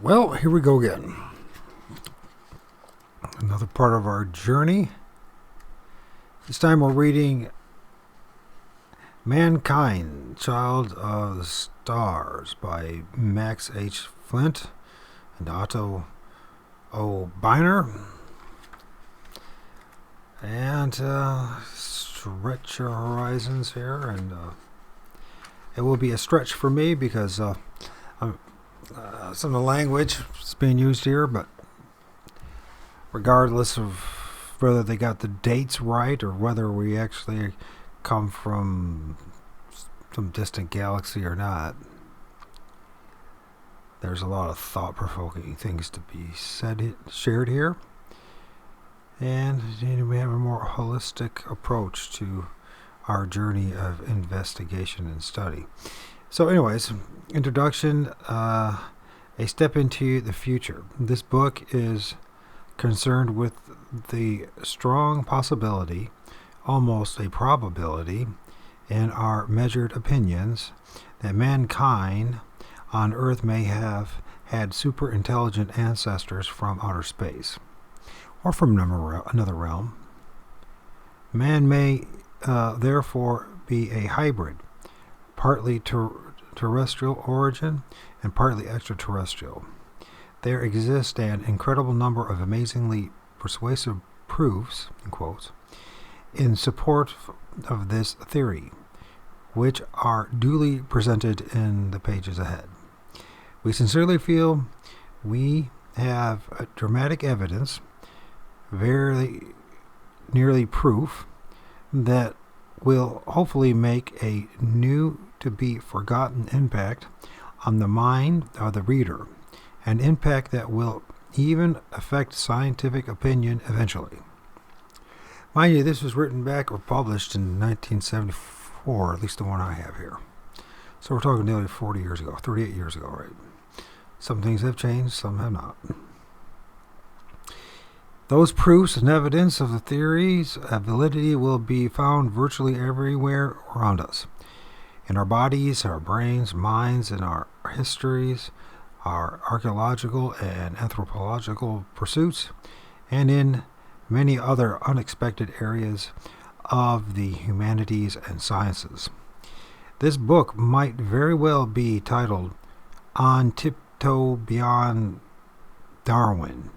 Well, here we go again. Another part of our journey. This time we're reading Mankind, Child of the Stars by Max H. Flint and Otto O. Biner. And stretch your horizons here. And it will be a stretch for me because some of the language is being used here, but regardless of whether they got the dates right or whether we actually come from some distant galaxy or not, there's a lot of thought-provoking things to be shared here, and we have a more holistic approach to our journey of investigation and study. So anyways, introduction, a step into the future. This book is concerned with the strong possibility, almost a probability, in our measured opinions, that mankind on Earth may have had super intelligent ancestors from outer space, or from another realm. Man may therefore be a hybrid, partly terrestrial origin and partly extraterrestrial. There exist an incredible number of amazingly persuasive proofs, in quotes, in support of this theory, which are duly presented in the pages ahead. We sincerely feel we have dramatic evidence, very nearly proof, that will hopefully make a new to be forgotten impact on the mind of the reader, an impact that will even affect scientific opinion eventually. Mind you, this was written back or published in 1974, at least the one I have here. So we're talking nearly 40 years ago, 38 years ago, right? Some things have changed, some have not. Those proofs and evidence of the theory's validity will be found virtually everywhere around us. In our bodies, our brains, minds, in our histories, our archaeological and anthropological pursuits, and in many other unexpected areas of the humanities and sciences. This book might very well be titled On Tiptoe Beyond Darwin,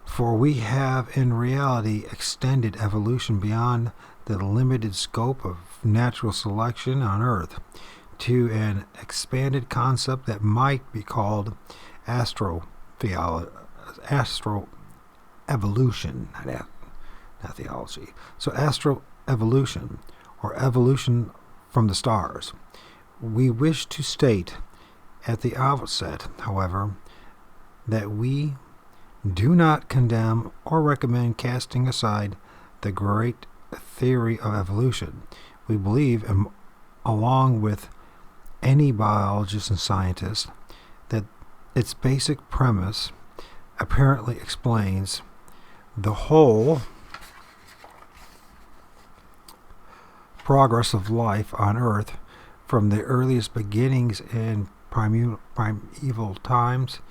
for we have in reality extended evolution beyond the limited scope of natural selection on Earth to an expanded concept that might be called astroevolution, not theology. So astroevolution, or evolution from the stars. We wish to state at the outset, however, that we do not condemn or recommend casting aside the great theory of evolution. We believe, along with any biologist and scientist, that its basic premise apparently explains the whole progress of life on Earth from the earliest beginnings in primeval times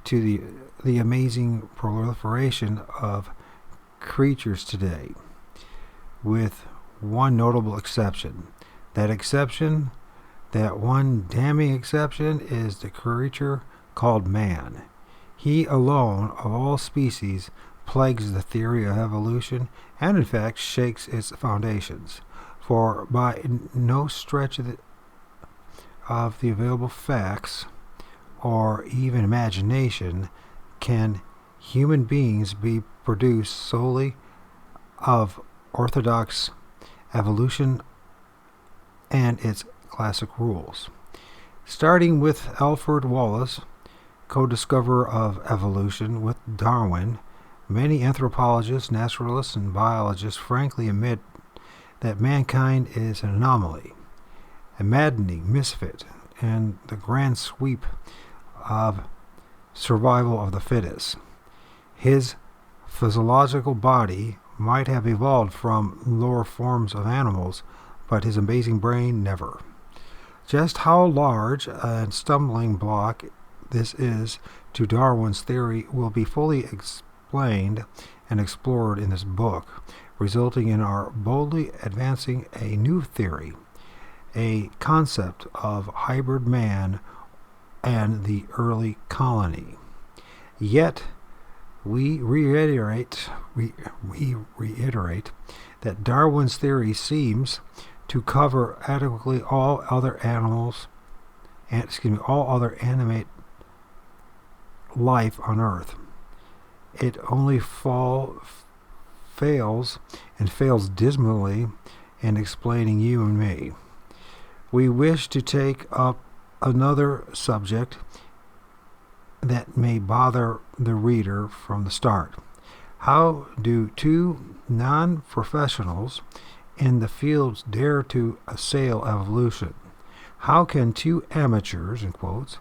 to the amazing proliferation of creatures today, with one notable exception. That one damning exception, is the creature called man. He alone, of all species, plagues the theory of evolution and in fact shakes its foundations. For by no stretch of the available facts or even imagination can human beings be produced solely of orthodox evolution and its classic rules. Starting with Alfred Wallace, co-discoverer of evolution with Darwin, many anthropologists, naturalists, and biologists frankly admit that mankind is an anomaly, a maddening misfit in the grand sweep of survival of the fittest. His physiological body might have evolved from lower forms of animals, but his amazing brain never. Just how large a stumbling block this is to Darwin's theory will be fully explained and explored in this book, resulting in our boldly advancing a new theory, a concept of hybrid man and the early colony. Yet, we reiterate that Darwin's theory seems to cover adequately all other animate life on Earth. It only fails dismally in explaining you and me. We wish to take up another subject that may bother the reader from the start. How do two non-professionals in the fields dare to assail evolution? How can two amateurs, in quotes,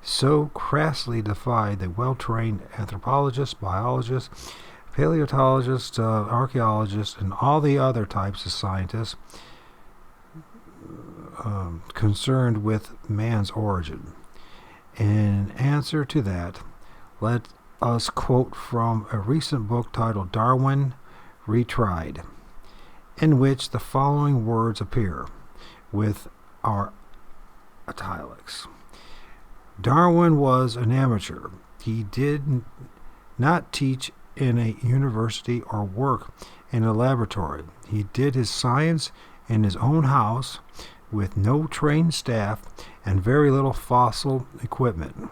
so crassly defy the well-trained anthropologists, biologists, paleontologists, archaeologists, and all the other types of scientists concerned with man's origin? In answer to that, let us quote from a recent book titled Darwin Retried, in which the following words appear with our italics. Darwin was an amateur. He did not teach in a university or work in a laboratory. He did his science in his own house with no trained staff and very little fossil equipment.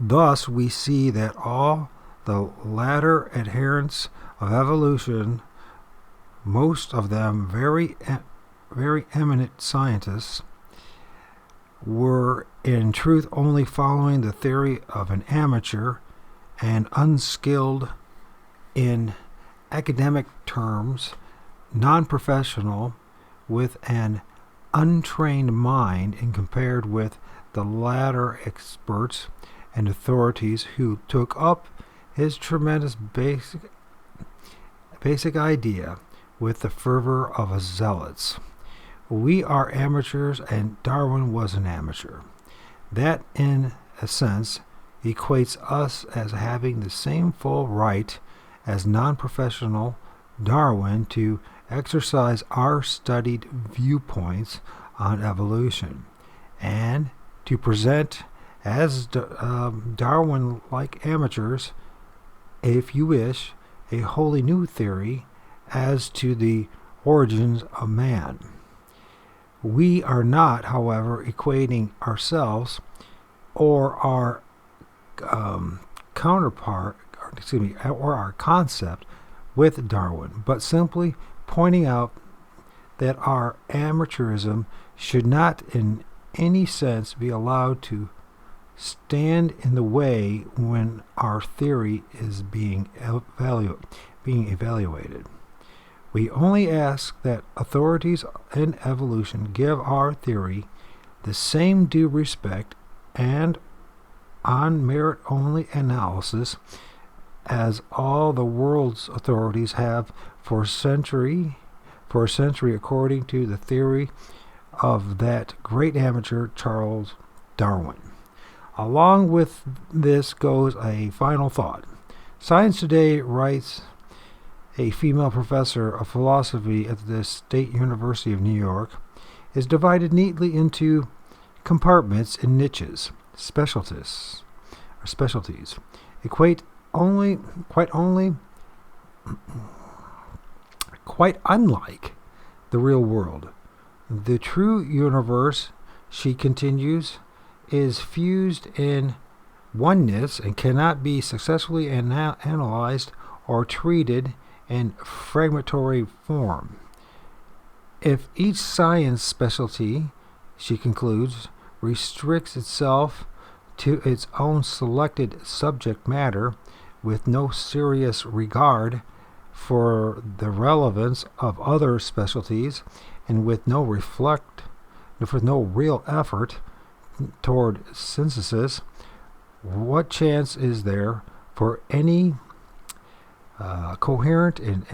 Thus, we see that all the latter adherents of evolution, most of them very eminent scientists, were in truth only following the theory of an amateur and unskilled in academic terms, non-professional, with an untrained mind, and compared with the latter experts and authorities who took up his tremendous basic idea with the fervor of a zealots. We are amateurs, and Darwin was an amateur. That, in a sense, equates us as having the same full right as non-professional Darwin to exercise our studied viewpoints on evolution, and to present as Darwin-like amateurs, if you wish, a wholly new theory as to the origins of man. We are not, however, equating ourselves or our or our concept with Darwin, but simply pointing out that our amateurism should not in any sense be allowed to stand in the way when our theory is being evaluated. We only ask that authorities in evolution give our theory the same due respect and on merit-only analysis as all the world's authorities have for a century according to the theory of that great amateur Charles Darwin. Along with this goes a final thought. Science Today writes, a female professor of philosophy at the State University of New York, is divided neatly into compartments and niches, specialties, quite unlike the real world. The true universe, she continues, is fused in oneness and cannot be successfully analyzed or treated in fragmentary form. If each science specialty, she concludes, restricts itself to its own selected subject matter with no serious regard for the relevance of other specialties, and with no real effort toward synthesis, what chance is there for any coherent and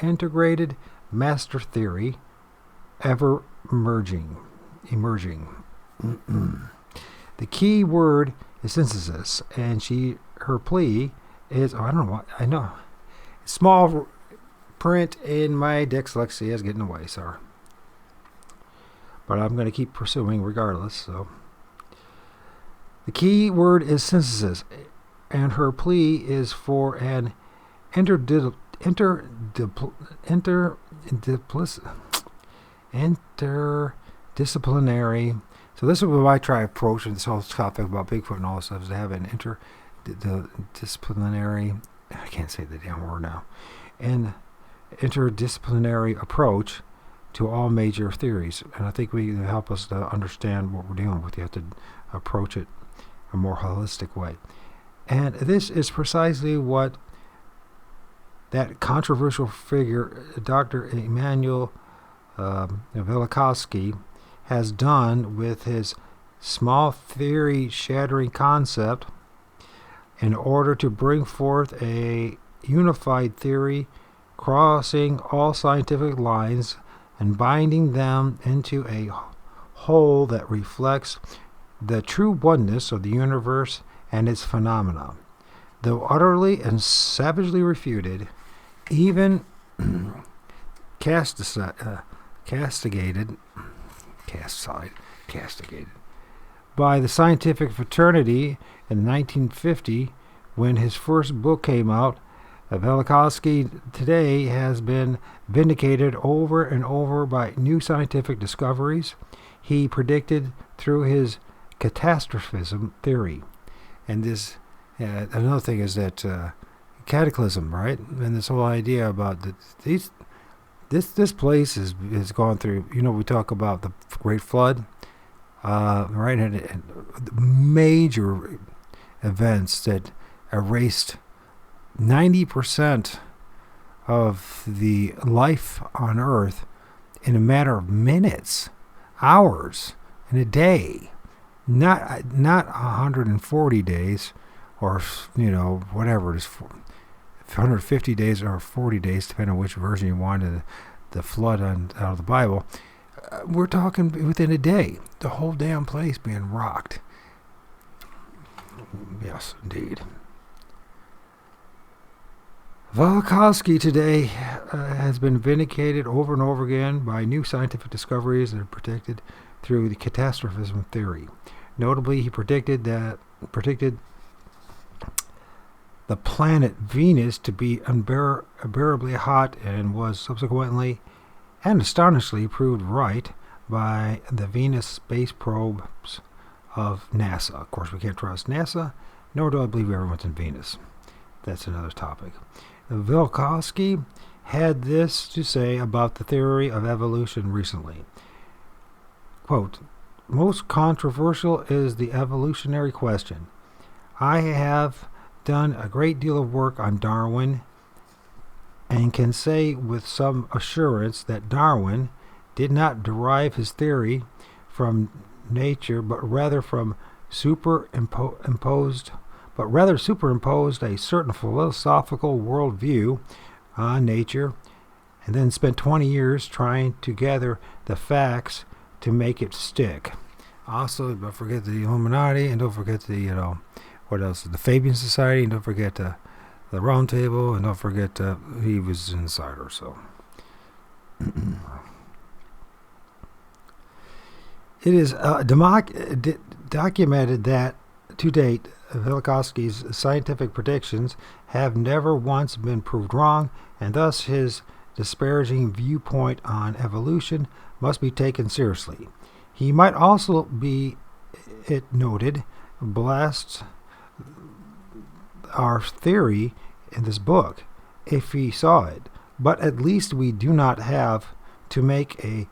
integrated master theory ever emerging? The key word is synthesis, and her plea is, I don't know what, I know. Small print in my dyslexia is getting away, sir. But I'm going to keep pursuing regardless. So, the key word is synthesis, and her plea is for an interdisciplinary. So this is what I try approaching this whole topic about Bigfoot and all this stuff, is to have an interdisciplinary. I can't say the damn word now. An interdisciplinary approach to all major theories, and I think we help us to understand what we're dealing with. You have to approach it a more holistic way, and this is precisely what that controversial figure, Dr. Emanuel Velikovsky, has done with his small theory shattering concept in order to bring forth a unified theory crossing all scientific lines and binding them into a whole that reflects the true oneness of the universe and its phenomena. Though utterly and savagely refuted, even castigated by the scientific fraternity in 1950 when his first book came out, Velikovsky today has been vindicated over and over by new scientific discoveries he predicted through his catastrophism theory. And this, another thing is that cataclysm, right? And this whole idea about this place has gone through. We talk about the Great Flood, right? And major events that erased 90% of the life on Earth in a matter of minutes, hours, in a day. Not 140 days, or whatever it is, 150 days or 40 days, depending on which version you wanted. The flood out of the Bible. We're talking within a day, the whole damn place being rocked. Yes, indeed. Velikovsky today has been vindicated over and over again by new scientific discoveries that are predicted through the catastrophism theory. Notably, he predicted the planet Venus to be unbearably hot, and was subsequently and astonishingly proved right by the Venus space probes of NASA. Of course, we can't trust NASA, nor do I believe everyone's in Venus. That's another topic. Velikovsky had this to say about the theory of evolution recently. Quote, "Most controversial is the evolutionary question. I have done a great deal of work on Darwin and can say with some assurance that Darwin did not derive his theory from nature, but rather superimposed a certain philosophical worldview on nature, and then spent 20 years trying to gather the facts to make it stick." Also, don't forget the Illuminati, and don't forget the, what else? The Fabian Society, and don't forget the Round Table, and don't forget he was an insider. So, it is documented that to date, Velikovsky's scientific predictions have never once been proved wrong, and thus his disparaging viewpoint on evolution must be taken seriously. He might also be, it noted, blast our theory in this book if he saw it, but at least we do not have to make a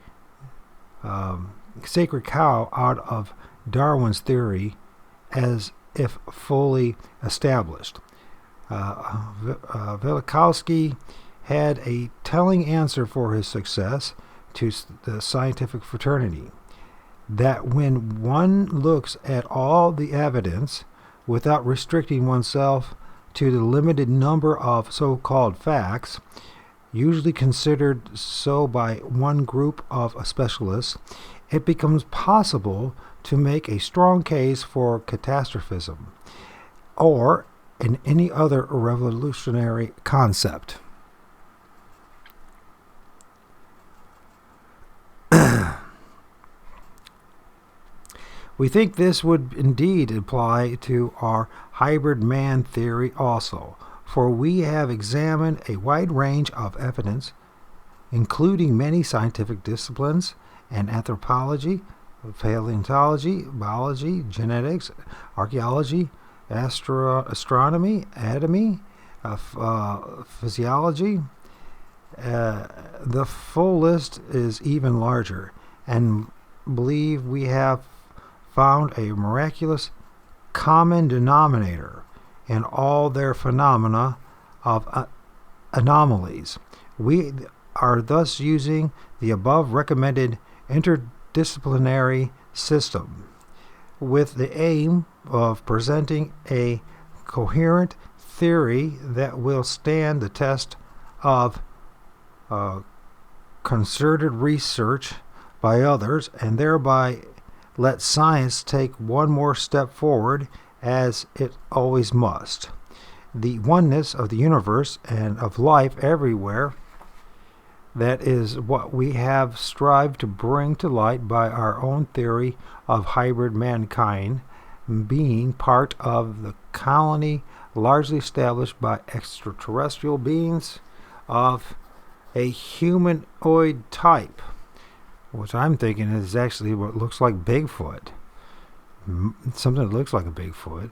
sacred cow out of Darwin's theory as if fully established. Velikovsky had a telling answer for his success to the scientific fraternity, that when one looks at all the evidence without restricting oneself to the limited number of so-called facts, usually considered so by one group of specialists, it becomes possible to make a strong case for catastrophism or in any other revolutionary concept. We think this would indeed apply to our hybrid man theory also, for we have examined a wide range of evidence, including many scientific disciplines and anthropology, paleontology, biology, genetics, archaeology, astronomy, anatomy, physiology. The full list is even larger, and believe we have found a miraculous common denominator in all their phenomena of anomalies. We are thus using the above recommended interdisciplinary system with the aim of presenting a coherent theory that will stand the test of concerted research by others, and thereby let science take one more step forward, as it always must. The oneness of the universe and of life everywhere, that is what we have strived to bring to light by our own theory of hybrid mankind, being part of the colony largely established by extraterrestrial beings of a humanoid type, which I'm thinking is actually what looks like Bigfoot. Something that looks like a Bigfoot.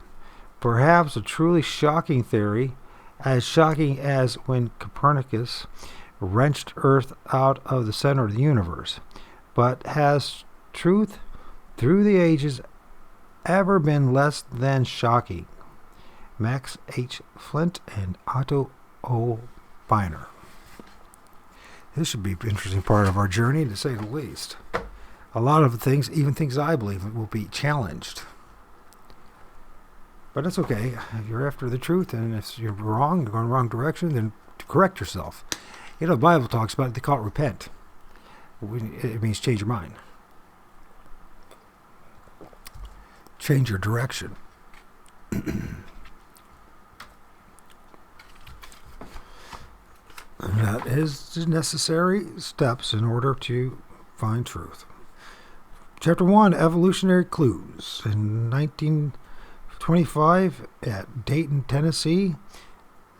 Perhaps a truly shocking theory, as shocking as when Copernicus wrenched Earth out of the center of the universe. But has truth through the ages ever been less than shocking? Max H. Flint and Otto O. Beiner. This should be an interesting part of our journey, to say the least. A lot of things, even things I believe, will be challenged. But it's okay. If you're after the truth, and if you're wrong, you're going the wrong direction, then correct yourself. You know, the Bible talks about it. They call it repent. It means change your mind. Change your direction. And that is the necessary steps in order to find truth. Chapter 1, Evolutionary Clues. In 1925, at Dayton, Tennessee,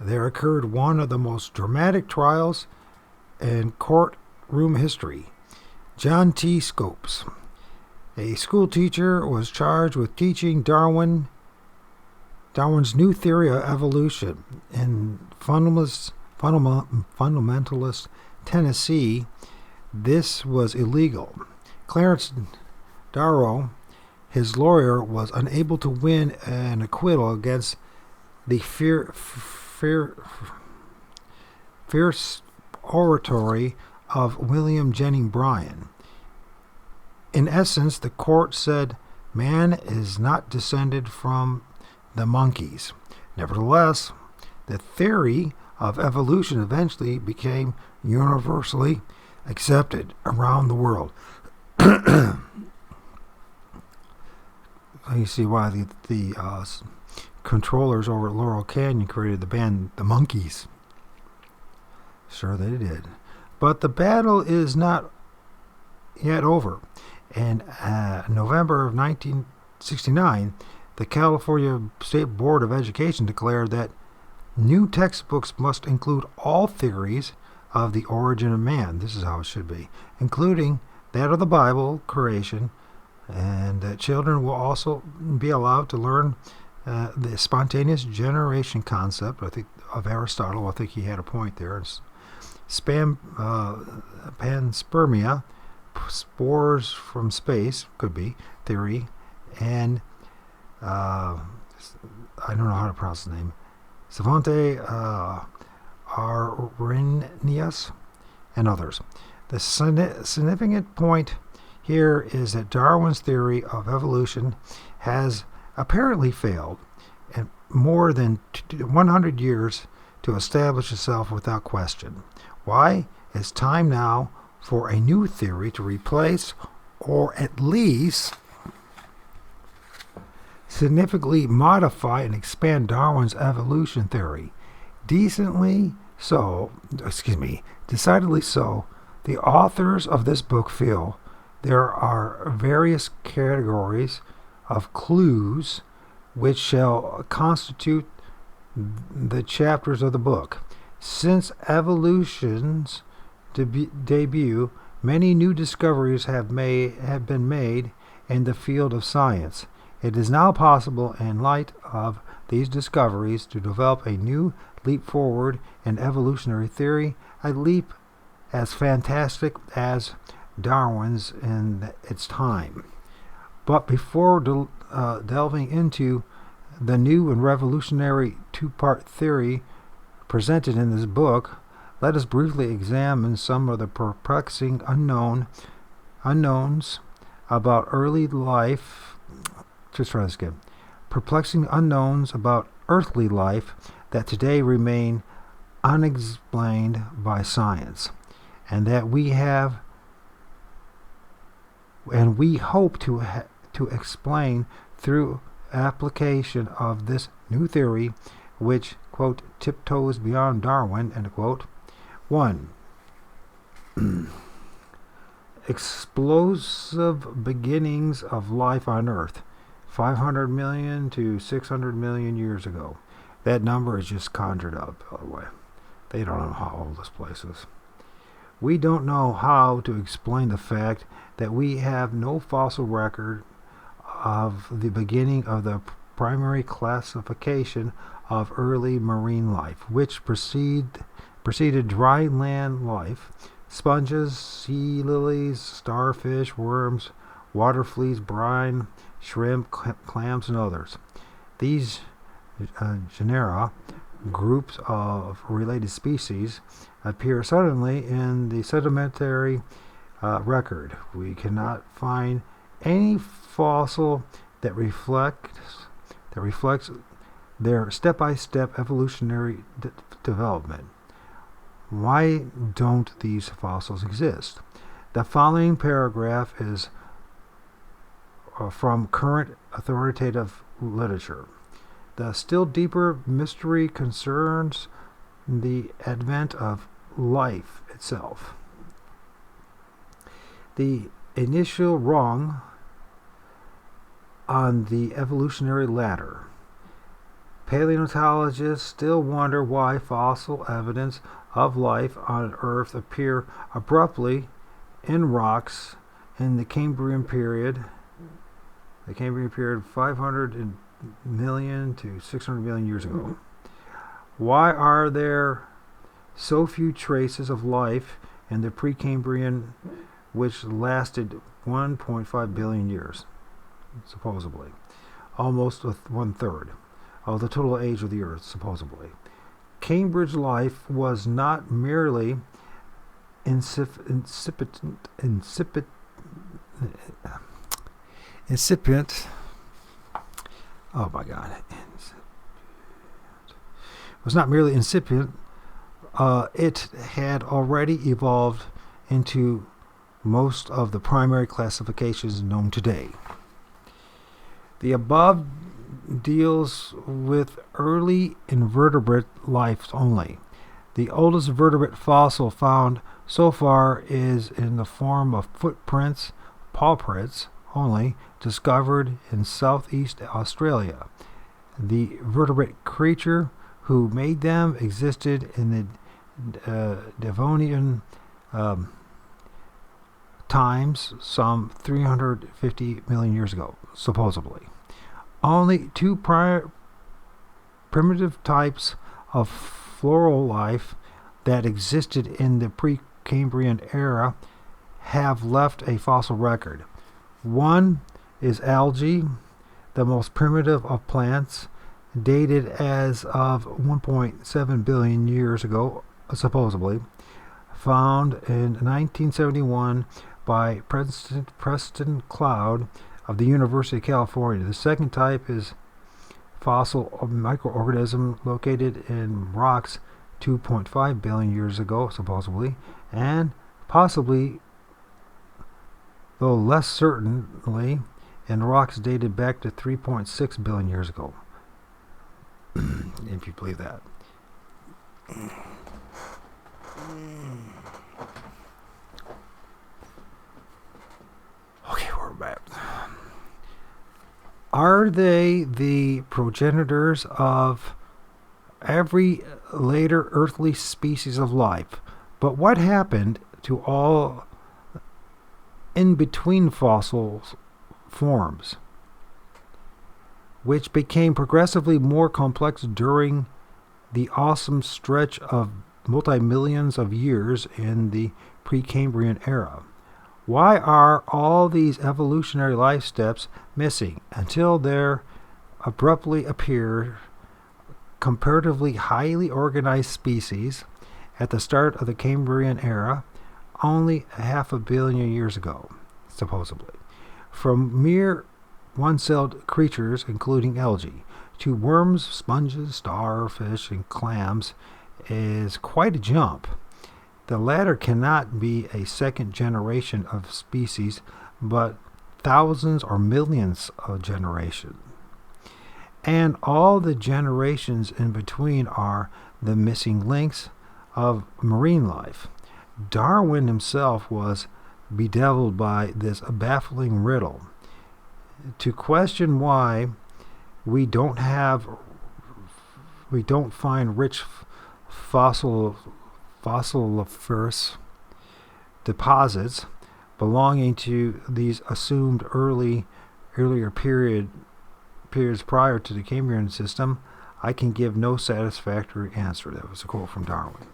there occurred one of the most dramatic trials in courtroom history. John T. Scopes, a school teacher, was charged with teaching Darwin's new theory of evolution in fundamentalist Tennessee. This was illegal. Clarence Darrow, his lawyer, was unable to win an acquittal against the fierce oratory of William Jennings Bryan. In essence, the court said man is not descended from the monkeys. Nevertheless, the theory of evolution eventually became universally accepted around the world. You see why the controllers over at Laurel Canyon created the band The Monkees. Sure they did. But the battle is not yet over. In November of 1969, the California State Board of Education declared that new textbooks must include all theories of the origin of man. This is how it should be, including that of the Bible, creation, and that children will also be allowed to learn the spontaneous generation concept, I think, of Aristotle. I think he had a point there. Panspermia, spores from space, could be, theory, and I don't know how to pronounce the name, Savante Arrhenius, and others. The significant point here is that Darwin's theory of evolution has apparently failed in more than 100 years to establish itself without question. Why? It's time now for a new theory to replace, or at least significantly modify and expand Darwin's evolution theory. Decidedly so, the authors of this book feel there are various categories of clues which shall constitute the chapters of the book. Since evolution's debut, many new discoveries have been made in the field of science. It is now possible, in light of these discoveries, to develop a new leap forward in evolutionary theory, a leap as fantastic as Darwin's in its time. But before delving into the new and revolutionary two-part theory presented in this book, let us briefly examine some of the perplexing unknowns about early life. Perplexing unknowns about earthly life that today remain unexplained by science, and that we hope to explain through application of this new theory, which, quote, tiptoes beyond Darwin, end quote. 1. Explosive beginnings of life on Earth, 500 million to 600 million years ago. That number is just conjured up, by the way. They don't know how old this place is. We don't know how to explain the fact that we have no fossil record of the beginning of the primary classification of early marine life, which preceded dry land life. Sponges, sea lilies, starfish, worms, water fleas, brine, shrimp, clams, and others. These genera, groups of related species, appear suddenly in the sedimentary record. We cannot find any fossil that reflects their step-by-step evolutionary development. Why don't these fossils exist? The following paragraph is from current authoritative literature. The still deeper mystery concerns the advent of life itself. The initial rung on the evolutionary ladder. Paleontologists still wonder why fossil evidence of life on Earth appear abruptly in rocks in the Cambrian period. The Cambrian period, 500 million to 600 million years ago. Why are there so few traces of life in the Precambrian, which lasted 1.5 billion years, supposedly? Almost 1/3 of the total age of the Earth, supposedly. Cambridge life was not merely incipient. Oh my God! Was not merely incipient. It had already evolved into most of the primary classifications known today. The above deals with early invertebrate life only. The oldest vertebrate fossil found so far is in the form of footprints, paw prints only, discovered in southeast Australia. The vertebrate creature who made them existed in the Devonian times, some 350 million years ago, supposedly. Only two primitive types of floral life that existed in the Precambrian era have left a fossil record. One is algae, the most primitive of plants, dated as of 1.7 billion years ago, supposedly, found in 1971 by Preston Cloud of the University of California. The second type is fossil microorganism located in rocks 2.5 billion years ago, supposedly, and possibly, though less certainly, and the rocks dated back to 3.6 billion years ago. If you believe that. Okay, we're back. Are they the progenitors of every later earthly species of life? But what happened to all in-between fossil forms, which became progressively more complex during the awesome stretch of multi-millions of years in the Precambrian era? Why are all these evolutionary life steps missing until there abruptly appear comparatively highly organized species at the start of the Cambrian era, only 500 million years ago, supposedly? From mere one-celled creatures, including algae, to worms, sponges, starfish, and clams is quite a jump. The latter cannot be a second generation of species, but thousands or millions of generations. And all the generations in between are the missing links of marine life. Darwin himself was bedeviled by this baffling riddle. To question why we don't find rich fossiliferous deposits belonging to these assumed earlier periods prior to the Cambrian system, I can give no satisfactory answer. That was a quote from Darwin.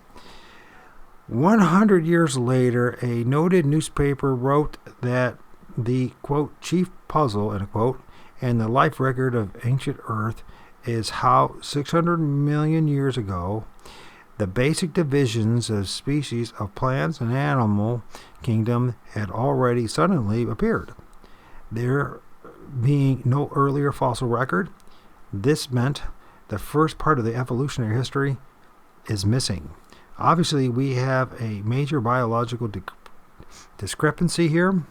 100 years later, a noted newspaper wrote that the, quote, chief puzzle, end quote, in the life record of ancient Earth is how 600 million years ago the basic divisions of species of plants and animal kingdom had already suddenly appeared. There being no earlier fossil record, this meant the first part of the evolutionary history is missing. Obviously, we have a major biological discrepancy here,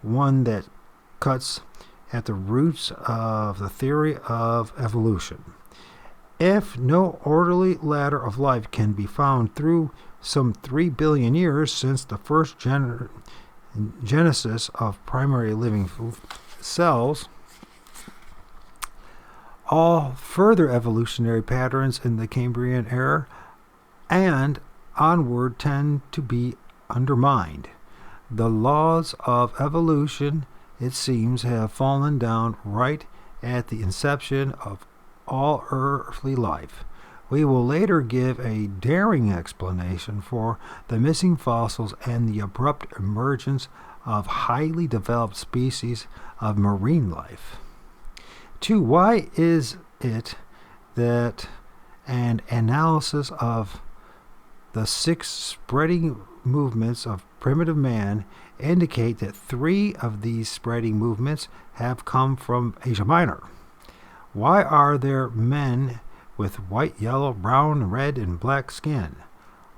one that cuts at the roots of the theory of evolution. If no orderly ladder of life can be found through some 3 billion years since the first genesis of primary living cells, all further evolutionary patterns in the Cambrian era and onward tend to be undermined. The laws of evolution, it seems, have fallen down right at the inception of all earthly life. We will later give a daring explanation for the missing fossils and the abrupt emergence of highly developed species of marine life. 2. Why is it that an analysis of the 6 spreading movements of primitive man indicate that 3 of these spreading movements have come from Asia Minor? Why are there men with white, yellow, brown, red, and black skin?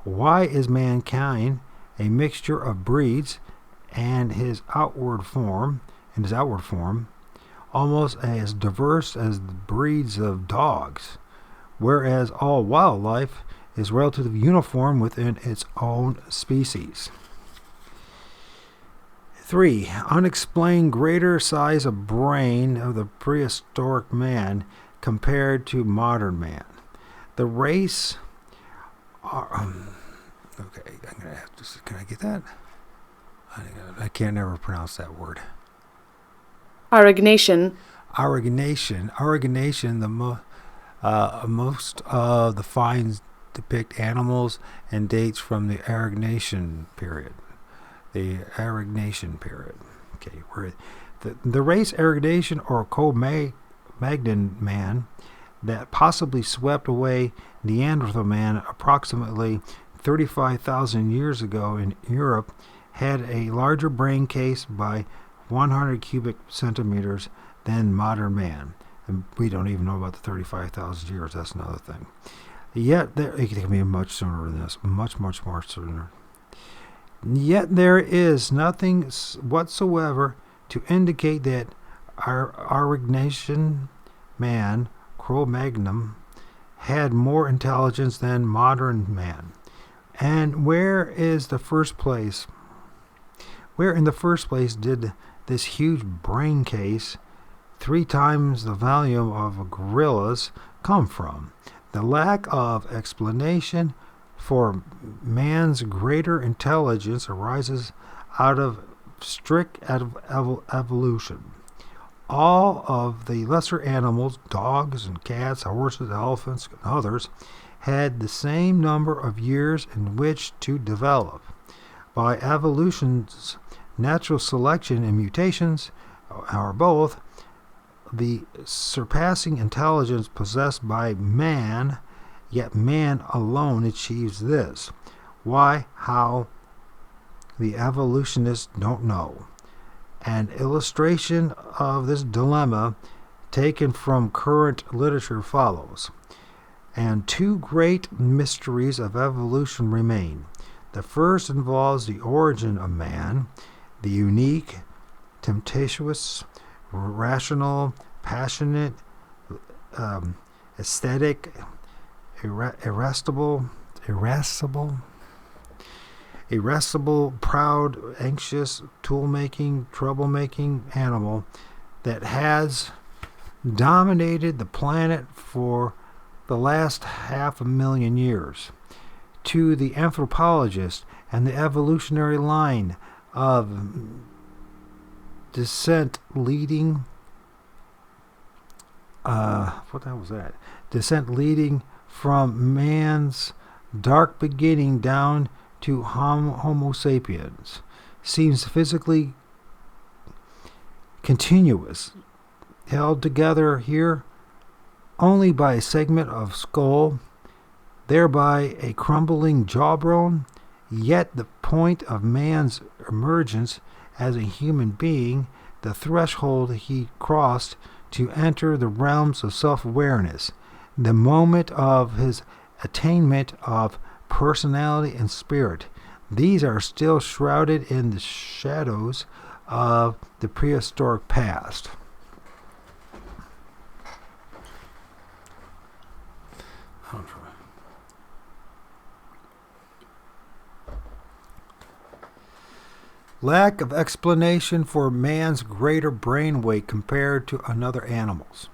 Why is mankind a mixture of breeds and his outward form, almost as diverse as the breeds of dogs, whereas all wildlife is relatively uniform within its own species? 3. Unexplained greater size of brain of the prehistoric man compared to modern man. The race okay, I'm gonna have to. Can I get that? I can't never pronounce that word. Aragonation. Most of the finds depict animals and dates from the Aragonation period. Okay, where the race Aragonation or Cro-Magnon man that possibly swept away Neanderthal man approximately 35,000 years ago in Europe had a larger brain case by 100 cubic centimeters than modern man. And we don't even know about the 35,000 years. That's another thing. Yet it can be much sooner than this. Much more sooner. Yet there is nothing whatsoever to indicate that Aurignacian man, Cro-Magnon, had more intelligence than modern man. And where in the first place did this huge brain case, 3 times the volume of a gorilla's, come from? The lack of explanation for man's greater intelligence arises out of strict evolution. All of the lesser animals, dogs and cats, horses, elephants, and others, had the same number of years in which to develop. By evolution's natural selection and mutations, or both, the surpassing intelligence possessed by man, yet man alone achieves this. Why, how, the evolutionists don't know. An illustration of this dilemma taken from current literature follows. And 2 great mysteries of evolution remain. The first involves the origin of man, the unique, tempestuous, rational, passionate, aesthetic, irascible, proud, anxious, tool-making, trouble-making animal that has dominated the planet for the last 500,000 years, to the anthropologist and the evolutionary line of descent leading descent leading from man's dark beginning down to Homo sapiens, seems physically continuous, held together here only by a segment of skull, thereby a crumbling jawbone. Yet the point of man's emergence as a human being, the threshold he crossed to enter the realms of self-awareness, the moment of his attainment of personality and spirit, these are still shrouded in the shadows of the prehistoric past. Lack of explanation for man's greater brain weight compared to other animals.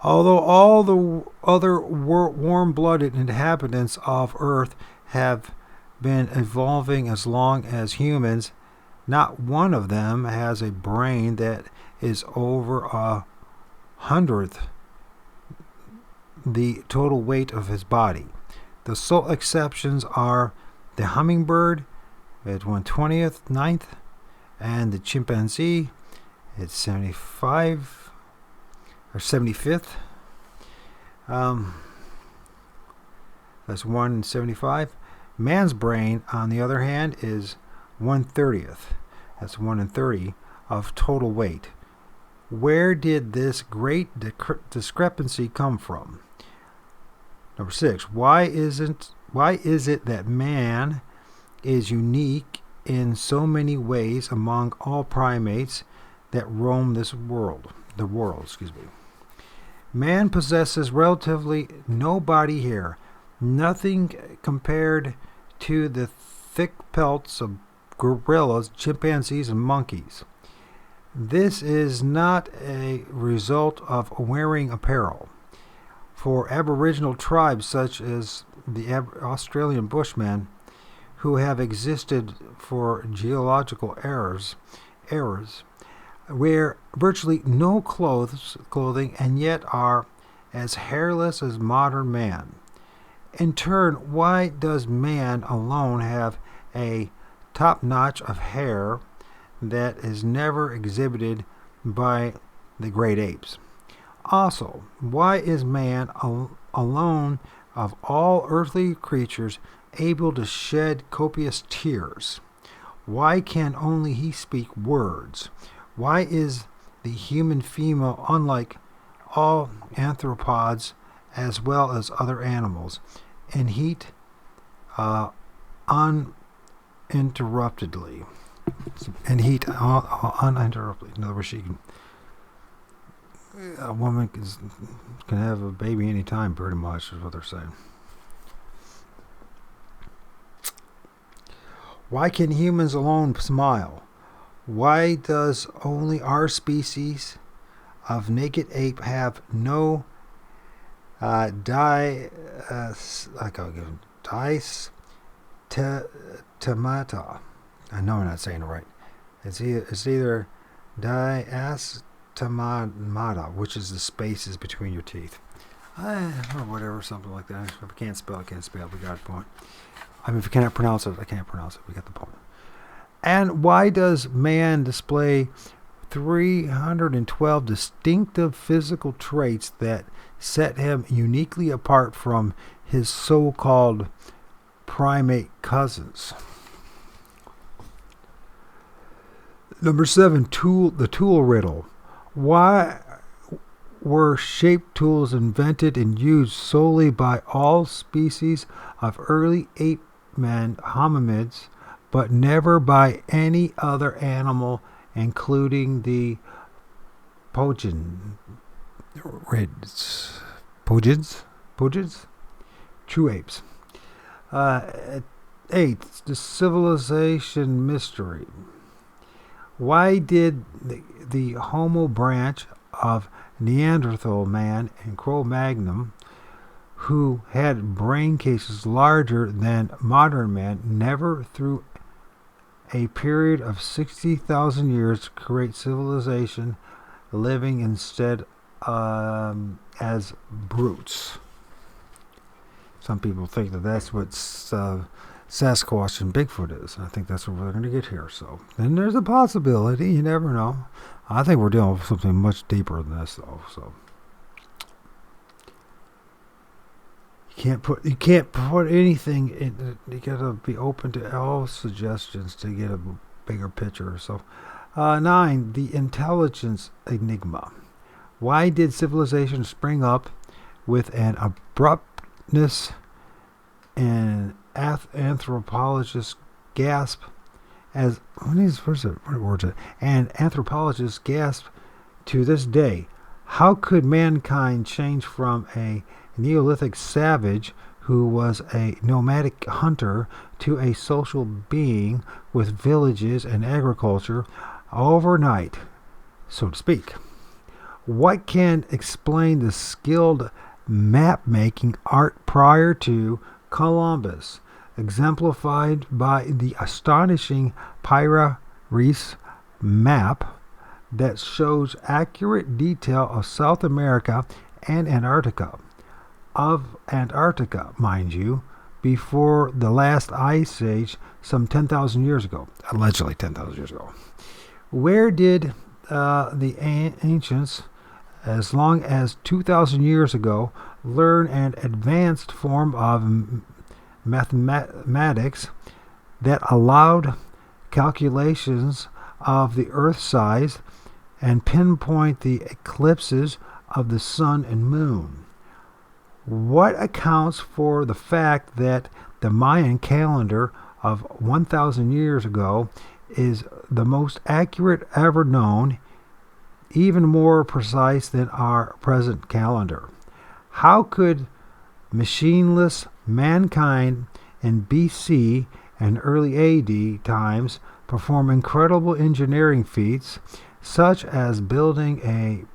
Although all the other warm-blooded inhabitants of Earth have been evolving as long as humans, not one of them has a brain that is over 1/100th the total weight of his body. The sole exceptions are the hummingbird at 1/29th, and the chimpanzee at 75 or 75th. That's 1/75. Man's brain, on the other hand, is 1/30th. That's 1/30 of total weight. Where did this great discrepancy come from? Number 6. Why is it that man is unique in so many ways among all primates that roam the world? Man possesses relatively no body hair, nothing compared to the thick pelts of gorillas, chimpanzees, and monkeys. This is not a result of wearing apparel. For Aboriginal tribes such as the Australian Bushmen, who have existed for geological eras, wear virtually no clothing and yet are as hairless as modern man. In turn, why does man alone have a top notch of hair that is never exhibited by the great apes? Also, why is man alone of all earthly creatures able to shed copious tears? Why can only he speak words? Why is the human female unlike all anthropods as well as other animals in heat uninterruptedly? and heat uninterruptedly. In other words, a woman can have a baby anytime, pretty much, is what they're saying. Why can humans alone smile? Why does only our species of naked ape have no diastemata? I know I'm not saying it right. It's either diastemata, which is the spaces between your teeth. Or whatever, something like that. If I can't spell, I can't spell. We got a point. I mean, if you cannot pronounce it, I can't pronounce it. We got the point. And why does man display 312 distinctive physical traits that set him uniquely apart from his so-called primate cousins? Number 7, the tool riddle. Why were shaped tools invented and used solely by all species of early ape men, hominids, but never by any other animal, including the pogids, true apes? 8, the civilization mystery. Why did the Homo branch of Neanderthal man and Cro-Magnon, who had brain cases larger than modern man, never through a period of 60,000 years create civilization, living instead as brutes? Some people think that that's what Sasquatch and Bigfoot is. I think that's what we're going to get here. So then there's a possibility. You never know. I think we're dealing with something much deeper than this, though. So you can't put anything in. You got to be open to all suggestions to get a bigger picture. So 9, the intelligence enigma. Why did civilization spring up with an abruptness and anthropologists gasp and anthropologists gasp to this day? How could mankind change from a Neolithic savage who was a nomadic hunter to a social being with villages and agriculture overnight, so to speak? What can explain the skilled map-making art prior to Columbus, exemplified by the astonishing Piraeus map that shows accurate detail of South America and Antarctica? Of Antarctica, mind you, before the last ice age, some 10,000 years ago, allegedly 10,000 years ago. Where did the ancients, as long as 2,000 years ago, learn an advanced form of mathematics that allowed calculations of the Earth's size and pinpoint the eclipses of the sun and moon? What accounts for the fact that the Mayan calendar of 1,000 years ago is the most accurate ever known, even more precise than our present calendar? How could machineless mankind in BC and early AD times perform incredible engineering feats, such as the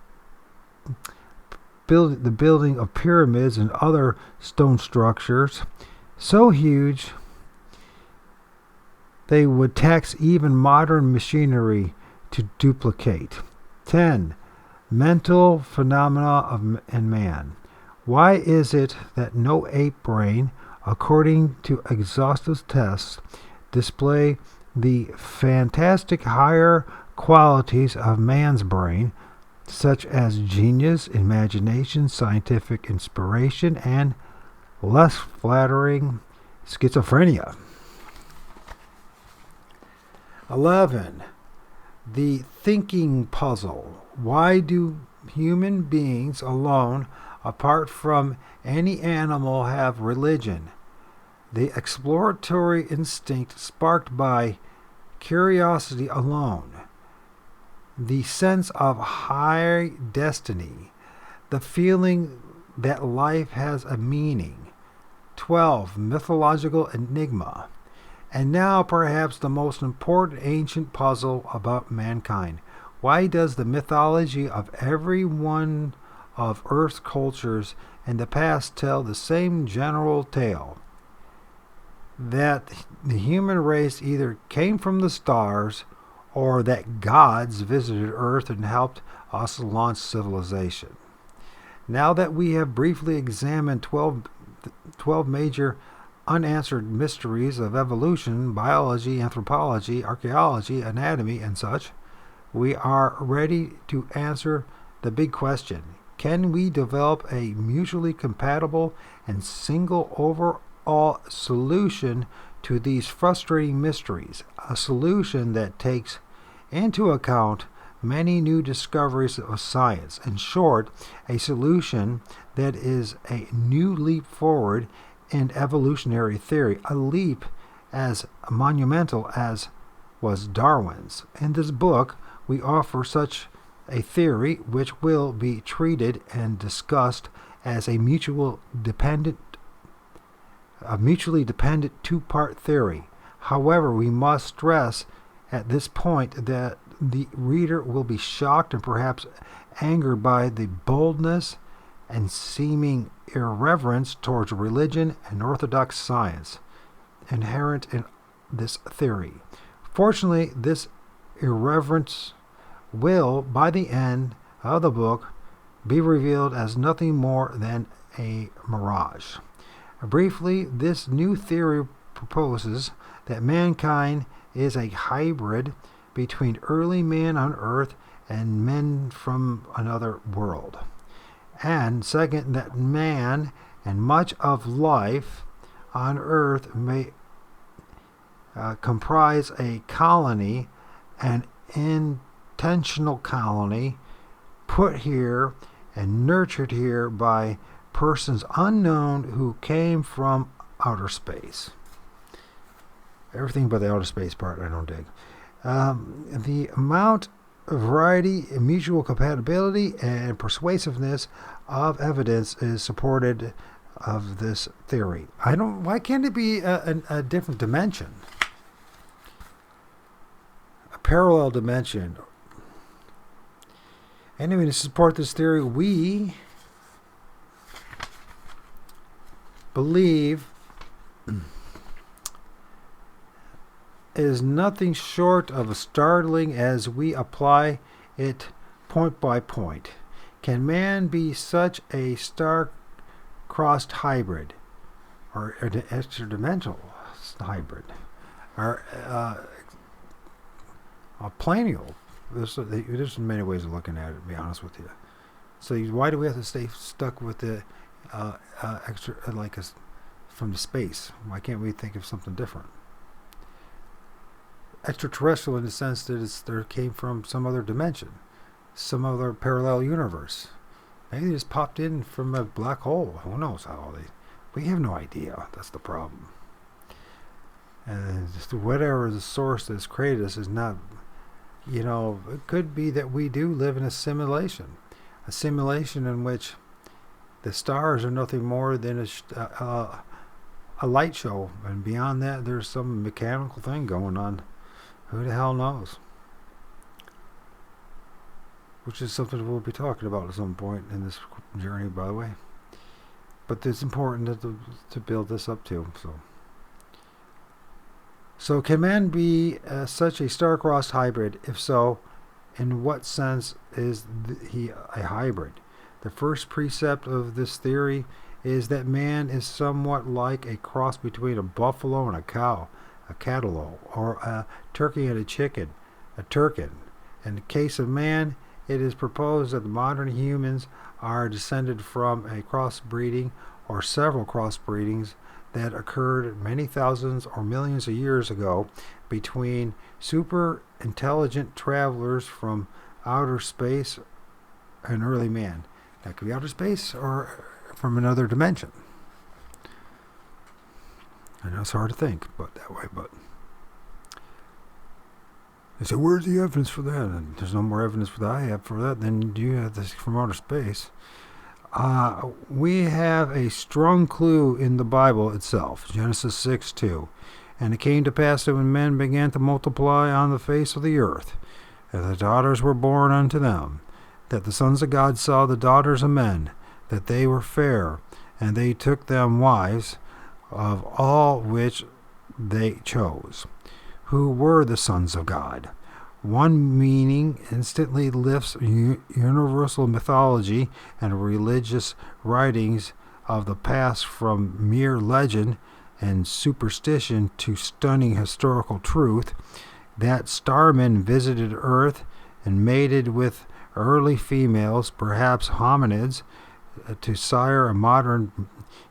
building of pyramids and other stone structures so huge they would tax even modern machinery to duplicate? 10. Mental phenomena in man. Why is it that no ape brain, according to exhaustive tests, display the fantastic higher qualities of man's brain, such as genius, imagination, scientific inspiration, and, less flattering, schizophrenia? 11. The thinking puzzle. Why do human beings alone, apart from any animal, have religion? The exploratory instinct sparked by Curiosity alone, the sense of high destiny, the feeling that life has a meaning. 12. Mythological enigma. And now perhaps the most important ancient puzzle about mankind. Why does the mythology of every one of Earth's cultures in the past tell the same general tale? That the human race either came from the stars or that gods visited Earth and helped us launch civilization. Now that we have briefly examined 12 major unanswered mysteries of evolution, biology, anthropology, archaeology, anatomy, and such, we are ready to answer the big question. Can we develop a mutually compatible and single overall solution to these frustrating mysteries? A solution that takes into account many new discoveries of science. In short, a solution that is a new leap forward in evolutionary theory, a leap as monumental as was Darwin's. In this book, we offer such a theory which will be treated and discussed as a mutually dependent two-part theory. However, we must stress at this point that the reader will be shocked and perhaps angered by the boldness and seeming irreverence towards religion and orthodox science inherent in this theory. Fortunately, this irreverence will, by the end of the book, be revealed as nothing more than a mirage. Briefly, this new theory proposes that mankind is a hybrid between early man on Earth and men from another world. And second, that man and much of life on Earth may comprise a colony, an intentional colony, put here and nurtured here by persons unknown who came from outer space. Everything but the outer space part I don't dig. The amount of variety, mutual compatibility, and persuasiveness of evidence is supported of this theory. Why can't it be a different dimension? A parallel dimension. Anyway, to support this theory, we believe is nothing short of startling as we apply it point by point. Can man be such a star-crossed hybrid, or an extra-dimensional hybrid, or a planial? There's many ways of looking at it, to be honest with you. So why do we have to stay stuck with the extra, from the space? Why can't we think of something different? Extraterrestrial in the sense that there came from some other dimension, some other parallel universe. Maybe they just popped in from a black hole. Who knows how we have no idea. That's the problem. And whatever the source that's created us is not, it could be that we do live in a simulation in which the stars are nothing more than a light show, and beyond that there's some mechanical thing going on. Who the hell knows? Which is something we'll be talking about at some point in this journey, by the way. But it's important to build this up too. So can man be such a star-crossed hybrid? If so, in what sense is he a hybrid? The first precept of this theory is that man is somewhat like a cross between a buffalo and a cow, a cattle, or a turkey and a chicken, a turkin. In the case of man, it is proposed that the modern humans are descended from a crossbreeding or several crossbreedings that occurred many thousands or millions of years ago between super intelligent travelers from outer space and early man. That could be outer space or from another dimension. I know it's hard to think, but that way. But They say, where's the evidence for that? And there's no more evidence for that I have for that than you have this from outer space. We have a strong clue in the Bible itself, Genesis 6:2. And it came to pass that when men began to multiply on the face of the earth, and the daughters were born unto them, that the sons of God saw the daughters of men, that they were fair, and they took them wives of all which they chose, who were the sons of God. One meaning instantly lifts universal mythology and religious writings of the past from mere legend and superstition to stunning historical truth, that starmen visited Earth and mated with early females, perhaps hominids, to sire a modern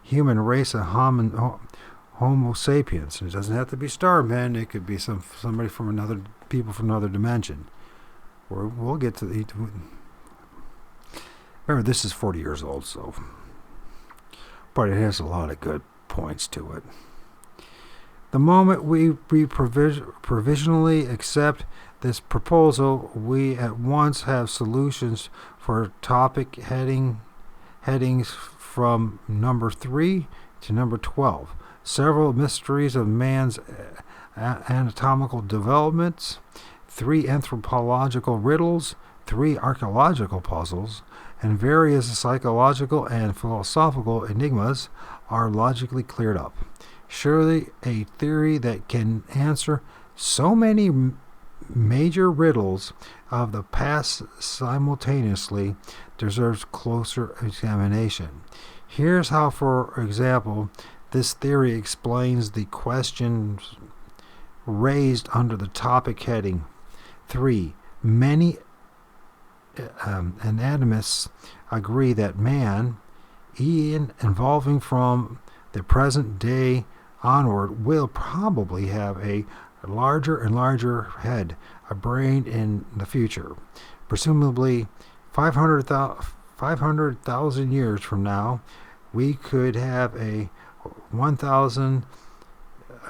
human race of Homo sapiens. It doesn't have to be starmen. It could be somebody from another people from another dimension. We'll get to the. Remember, this is 40 years old, so, but it has a lot of good points to it. The moment we provisionally accept this proposal, we at once have solutions for topic headings from number 3 to number 12. Several mysteries of man's anatomical developments, 3 anthropological riddles, 3 archaeological puzzles, and various psychological and philosophical enigmas are logically cleared up. Surely a theory that can answer so many major riddles of the past simultaneously deserves closer examination. Here's how, for example, this theory explains the questions raised under the topic heading 3. Many anatomists agree that man, evolving from the present day onward, will probably have a larger and larger head, a brain in the future. Presumably 500,000 years from now, we could have a 1,000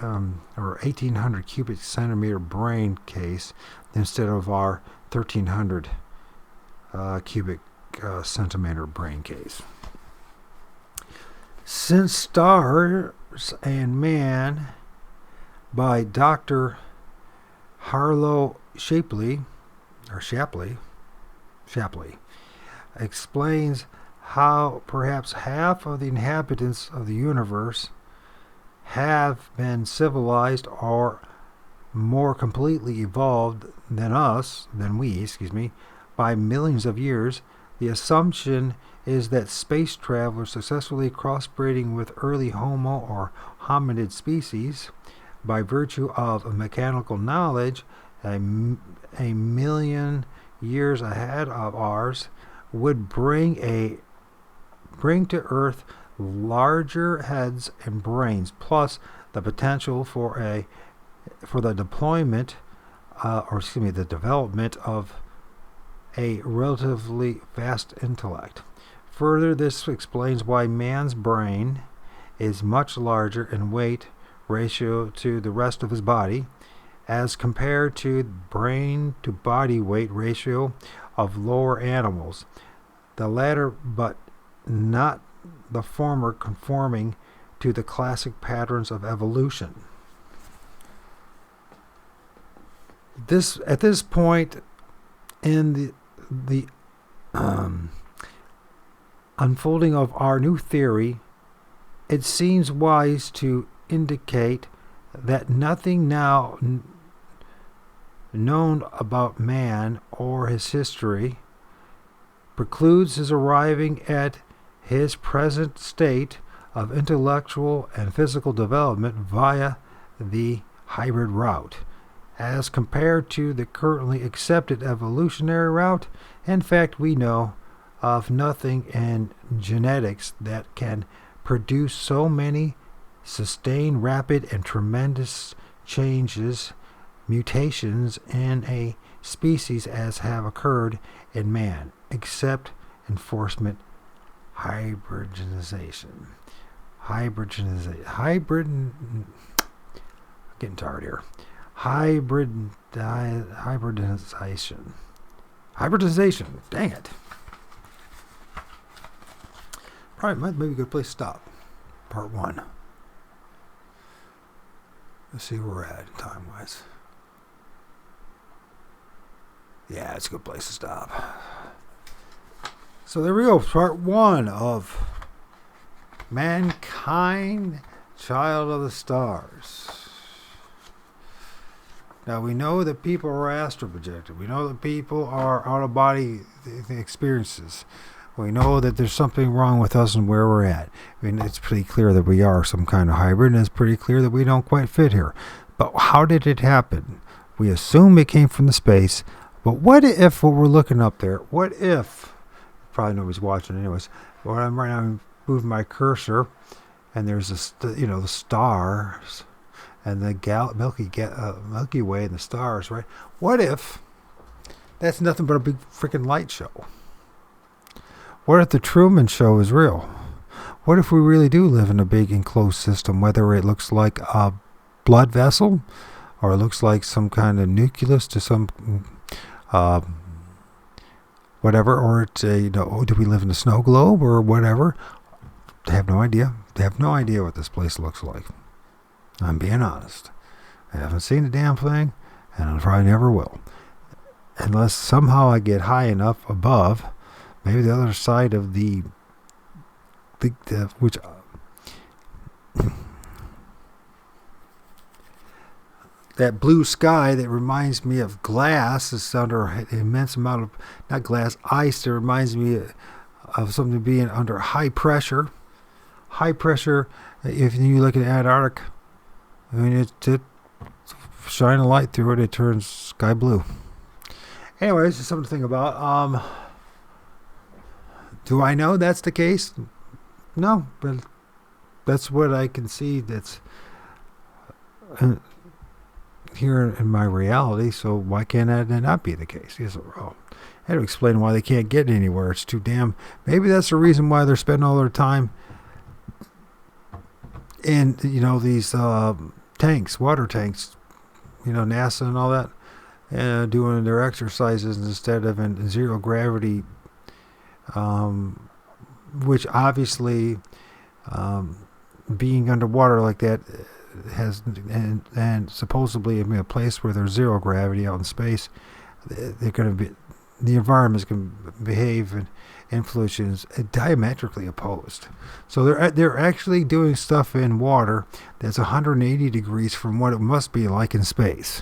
or 1,800 cubic centimeter brain case instead of our 1,300 cubic centimeter brain case. Since Stars and Man by Dr. Harlow Shapley explains how perhaps half of the inhabitants of the universe have been civilized or more completely evolved than we, by millions of years. The assumption is that space travelers successfully crossbreeding with early Homo or hominid species by virtue of mechanical knowledge a million years ahead of ours would bring to Earth larger heads and brains, plus the potential for the development of a relatively vast intellect. Further, this explains why man's brain is much larger in weight ratio to the rest of his body, as compared to brain to body weight ratio of lower animals, the latter but not the former conforming to the classic patterns of evolution. At this point in the unfolding of our new theory, it seems wise to indicate that nothing now known about man or his history precludes his arriving at his present state of intellectual and physical development via the hybrid route, as compared to the currently accepted evolutionary route. In fact, we know of nothing in genetics that can produce so many sustained, rapid, and tremendous mutations in a species as have occurred in man, except enforcement hybridization. Getting tired here. hybridization. Hybridization. Dang it. Probably might be a good place to stop. Part 1. Let's see where we're at time-wise. Yeah, it's a good place to stop. So there we go. Part 1 of Mankind, Child of the Stars. Now, we know that people are astral projected. We know that people are out-of-body experiences. We know that there's something wrong with us and where we're at. I mean, it's pretty clear that we are some kind of hybrid, and it's pretty clear that we don't quite fit here. But how did it happen? We assume it came from the space, but what if what we're looking up there, what if, probably nobody's watching anyways, but I'm right now, I'm moving my cursor, and there's the stars, and the Milky Way and the stars, right? What if that's nothing but a big freaking light show? What if the Truman Show is real? What if we really do live in a big enclosed system, whether it looks like a blood vessel or it looks like some kind of nucleus to some whatever, or it's do we live in a snow globe or whatever? They have no idea. They have no idea what this place looks like. I'm being honest. I haven't seen the damn thing, and I probably never will. Unless somehow I get high enough above, maybe the other side of that blue sky that reminds me of glass is under an immense amount of, not glass, ice that reminds me of something being under high pressure. High pressure, if you look at Antarctica, I mean, it shine a light through it, it turns sky blue. Anyways, it's something to think about. Do I know that's the case? No, but that's what I can see that's here in my reality, so why can't that not be the case? Yes, well, I had to explain why they can't get anywhere. It's too damn... Maybe that's the reason why they're spending all their time in, these tanks, water tanks, NASA and all that, doing their exercises instead of in zero gravity, which obviously, being underwater like that has, and supposedly in a place where there's zero gravity out in space, they're going to be, the environment is going to behave and influence diametrically opposed. So they're actually doing stuff in water that's 180 degrees from what it must be like in space.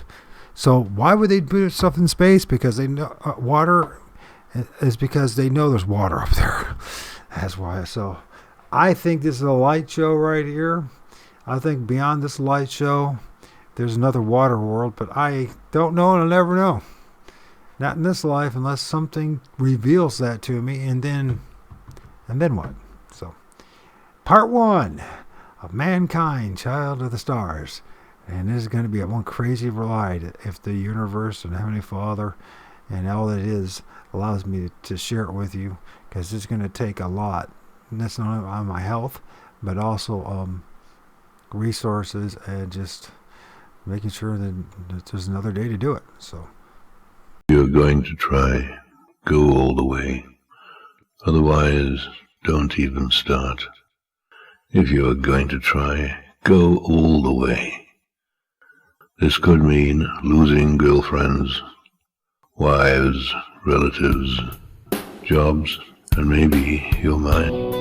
So why would they do stuff in space? Because they know water is because they know there's water up there. That's why. So I think this is a light show right here. I think beyond this light show, there's another water world, but I don't know and I'll never know. Not in this life unless something reveals that to me, and then what? So, part 1 of Mankind, Child of the Stars. And this is going to be one crazy ride if the universe and Heavenly Father and all that it is allows me to share it with you, because it's going to take a lot. And that's not on my health, but also resources and just making sure that there's another day to do it. So, you're going to try, go all the way. Otherwise, don't even start. If you're going to try, go all the way. This could mean losing girlfriends, wives, relatives, jobs, and maybe your mind.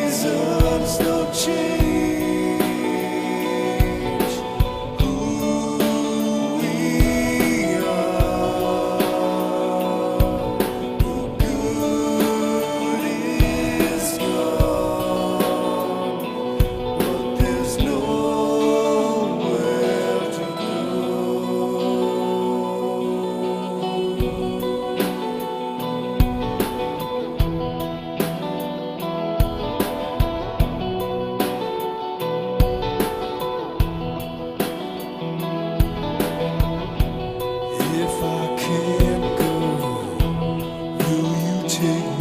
Seasons don't change. take